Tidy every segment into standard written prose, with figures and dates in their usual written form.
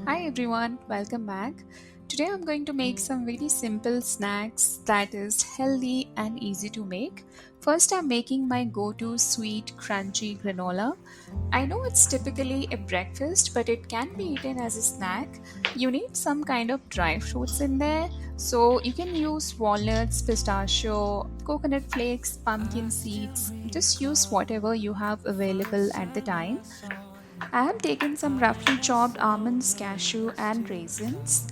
Hi everyone, welcome back. Today I'm going to make some very simple snacks that is healthy and easy to make. First, I'm making my go-to sweet crunchy granola. I know it's typically a breakfast, but it can be eaten as a snack. You need some kind of dry fruits in there, so you can use walnuts, pistachio, coconut flakes, pumpkin seeds. Just use whatever you have available at the time. I have taken some roughly chopped almonds, cashew, and raisins.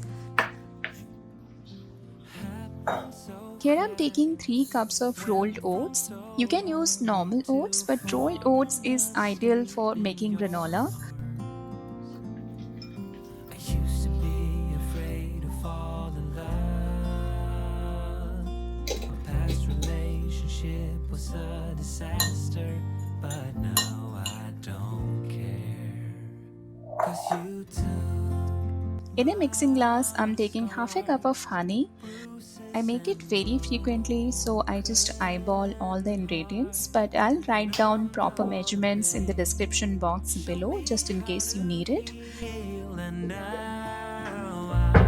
Here I'm taking 3 cups of rolled oats. You can use normal oats, but rolled oats is ideal for making granola. I used to be afraid to fall in love. My past relationship was a disaster, but now I don't care. 'Cause you took In a mixing my glass, I'm taking half a heart, cup of honey. I bruises make it and very frequently, so I just eyeball all the ingredients, but I'll write down proper measurements in the description box show below me just in how case you to need it. heal, and now I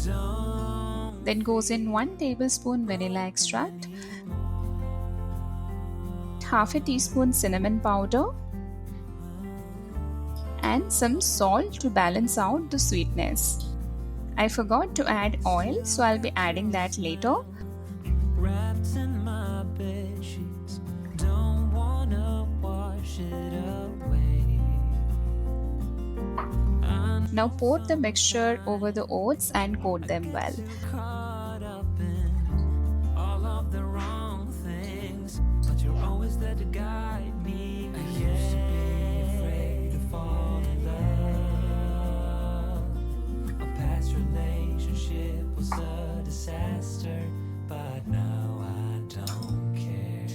don't Then goes in feel 1 tablespoon vanilla broken extract, anymore. half a teaspoon cinnamon powder, and some salt to balance out the sweetness. I forgot to add oil, so I'll be adding that later. Wrapped in my bed sheets, don't wanna wash it away. I Now know pour the mixture over the sometimes oats and I coat them get well. too caught up in all of the wrong things, but you're always there to guide me. I used to be afraid to fall in love. A past relationship was a disaster, but now I don't care.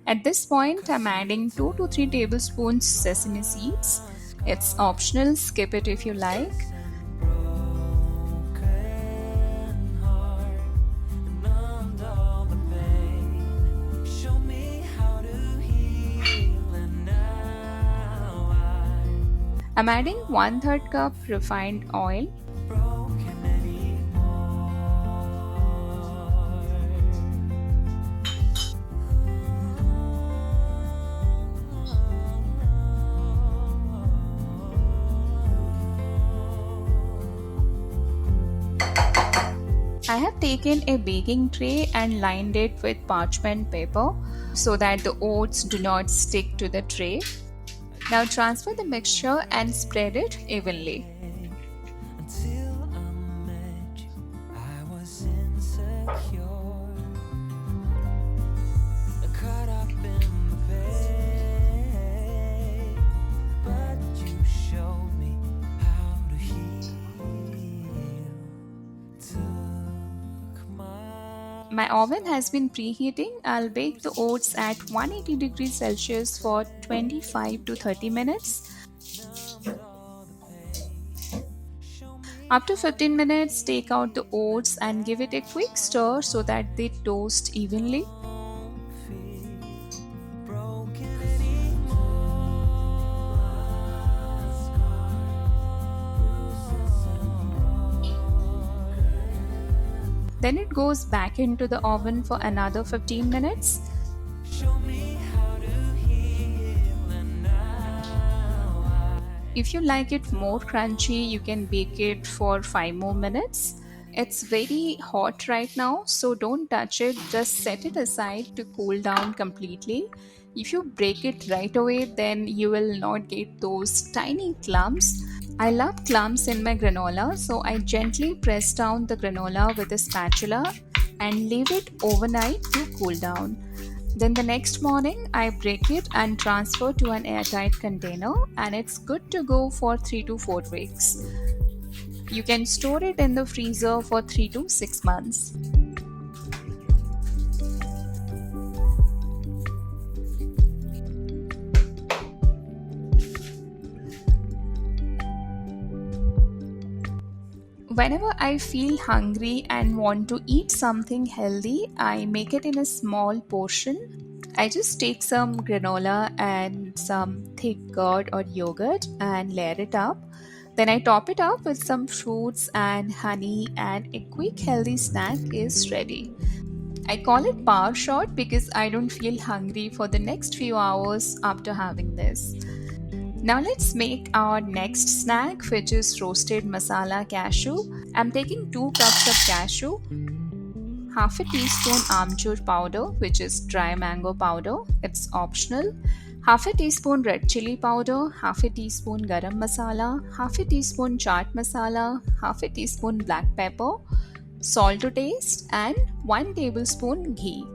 At this point, 'Cause I'm you adding 2 to 3 took tablespoons sesame seeds. my It's scars, optional, skip it if you like. bruises and broken heart, numbed all the pain. Show me how to heal, and now I'm adding don't 1/3 cup refined oil. broken anymore. I have taken a baking tray and lined it with parchment paper so that the oats do not stick to the tray. Now transfer the mixture and spread it evenly. Until I met you, I was insecure, caught up in the pain, but you showed me how to heal. Took my My oven has been preheating. I'll bake the oats at 180 degrees Celsius for 25 to 30 minutes. numbed all the pain. Show me After how 15 to minutes, take heal, out the and oats and give it a quick stir so that they toast evenly. don't feel broken anymore. Then it goes back into the oven for another 15 minutes. Show me how to heal, and now If you like it more crunchy, you can bake it for 5 more minutes. It's very hot right now, so don't touch it, just set it aside to cool down completely. If you break it right away, then you will not get those tiny clumps. I love clumps in my granola, so I gently press down the granola with a spatula and leave it overnight to cool down. Then the next morning, I break it and transfer to an airtight container, and it's good to go for 3 to 4 weeks. You can store it in the freezer for 3 to 6 months. Whenever I feel hungry and want to eat something healthy, I make it in a small portion. I just take some granola and some thick curd or yogurt and layer it up. Then I top it up with some fruits and honey, and a quick healthy snack is ready. I call it power shot because I don't feel hungry for the next few hours after having this. Now let's make our next snack, which is roasted masala cashew. I'm taking 2 cups of cashew, half a teaspoon amchur powder, which is dry mango powder, it's optional, half a teaspoon red chili powder, half a teaspoon garam masala, half a teaspoon chaat masala, half a teaspoon black pepper, salt to taste, and 1 tablespoon ghee.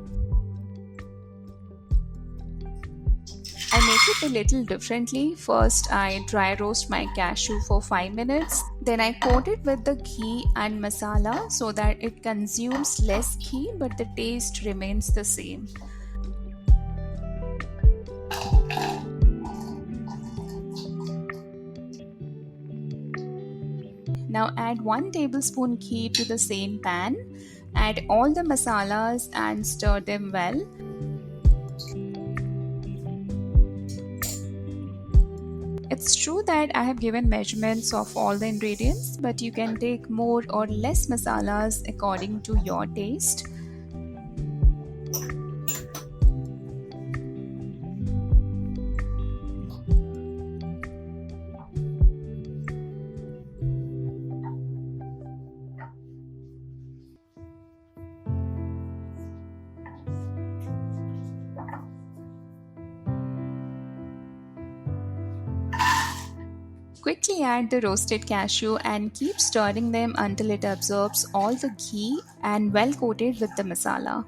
I make it a little differently. First, I dry roast my cashew for 5 minutes. Then I coat it with the ghee and masala so that it consumes less ghee but the taste remains the same. Now add 1 tablespoon ghee to the same pan. Add all the masalas and stir them well. It's true that I have given measurements of all the ingredients, but you can take more or less masalas according to your taste. Quickly add the roasted cashew and keep stirring them until it absorbs all the ghee and well coated with the masala.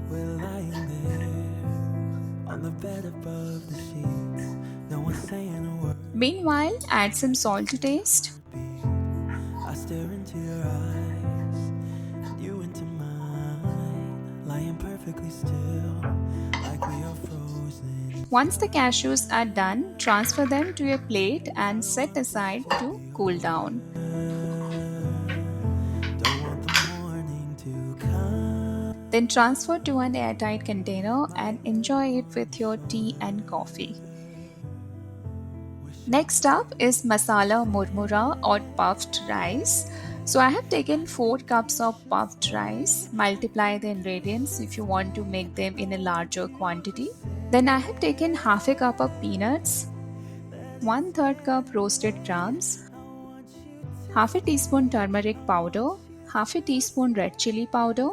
We're lying there on the bed above the sheets. No one's saying a word. Meanwhile, add some salt to taste. I stare into your eyes and you into mine, lying perfectly still, like we are frozen. Once the cashews are done, transfer them to a plate and set aside to cool down. Don't want the morning to come. Then transfer to an airtight container and enjoy it with your tea and coffee. Next up is masala murmura or puffed rice. So I have taken 4 cups of puffed rice. Multiply the ingredients if you want to make them in a larger quantity. Then I have taken half a cup of peanuts, 1/3 cup roasted grams, half a teaspoon turmeric powder, half a teaspoon red chili powder,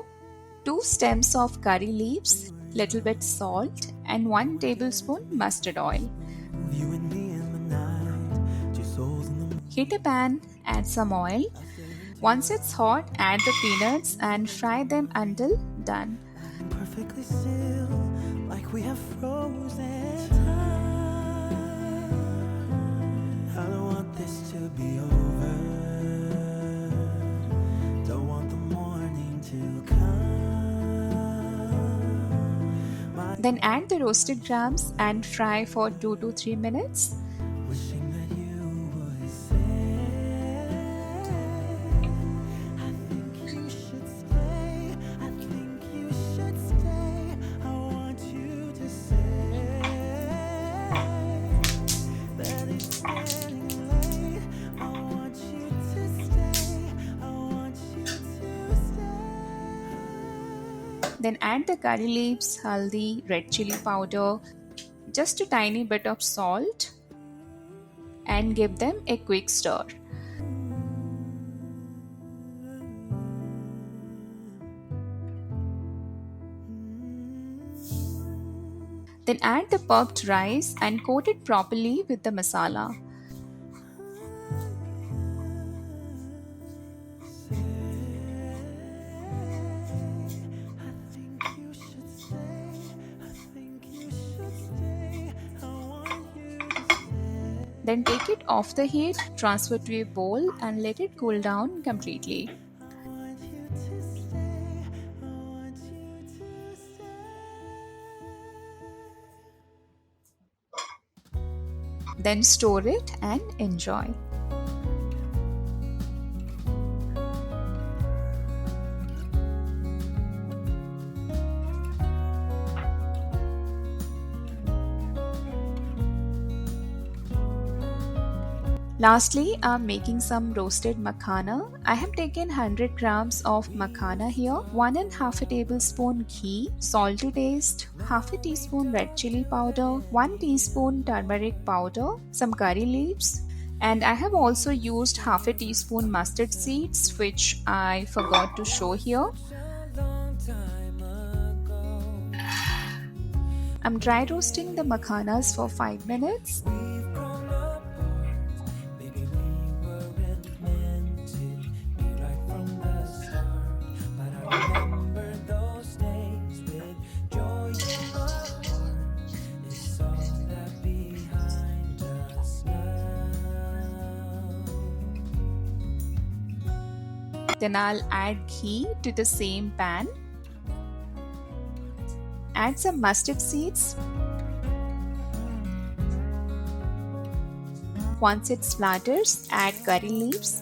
2 stems of curry leaves, little bit salt, and 1 tablespoon mustard oil. You and me in the night, two souls in the Heat a pan, add some oil. Once it's hot, add the peanuts and fry them until done. perfectly still, like we have frozen time. I don't want this to be over. Don't want the morning to come. Then add the roasted grams and fry for 2 to 3 minutes. Wishing that you would say, I think you should stay. I think you should stay. I want you to say that it's getting late. I want you to stay. I want you to stay. Then add the curry leaves, haldi, red chili powder, just a tiny bit of salt, and give them a quick stir. Then add the puffed rice and coat it properly with the masala. Then take it off the heat, transfer to a bowl, and let it cool down completely. Then store it and enjoy. Lastly, I'm making some roasted makhana. I have taken 100 grams of makhana here, 1 and half a tablespoon ghee, salt to taste, half a teaspoon red chilli powder, 1 teaspoon turmeric powder, some curry leaves, and I have also used half a teaspoon mustard seeds, which I forgot to show here. I'm dry roasting the makhanas for 5 minutes. Then I'll add ghee to the same pan. Add some mustard seeds. Once it splatters, add curry leaves.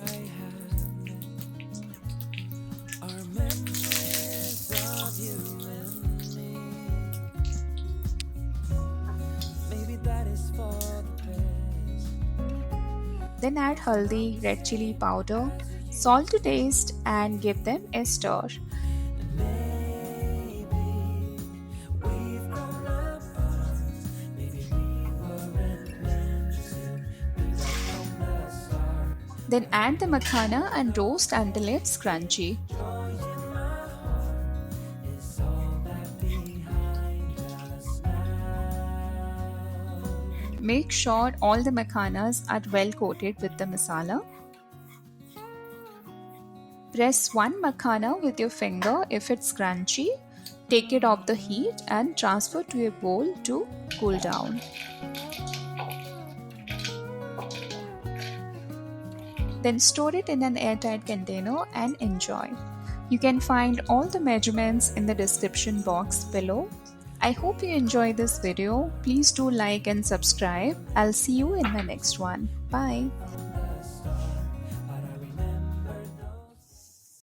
Then add haldi, red chili powder, salt to taste, and give them a stir. Then add the makhana and roast until it's crunchy. Make sure all the makhanas are well coated with the masala. Press one makhana with your finger if it's crunchy. Take it off the heat and transfer to a bowl to cool down. Then store it in an airtight container and enjoy. You can find all the measurements in the description box below. I hope you enjoyed this video. Please do like and subscribe. I'll see you in the next one. Bye.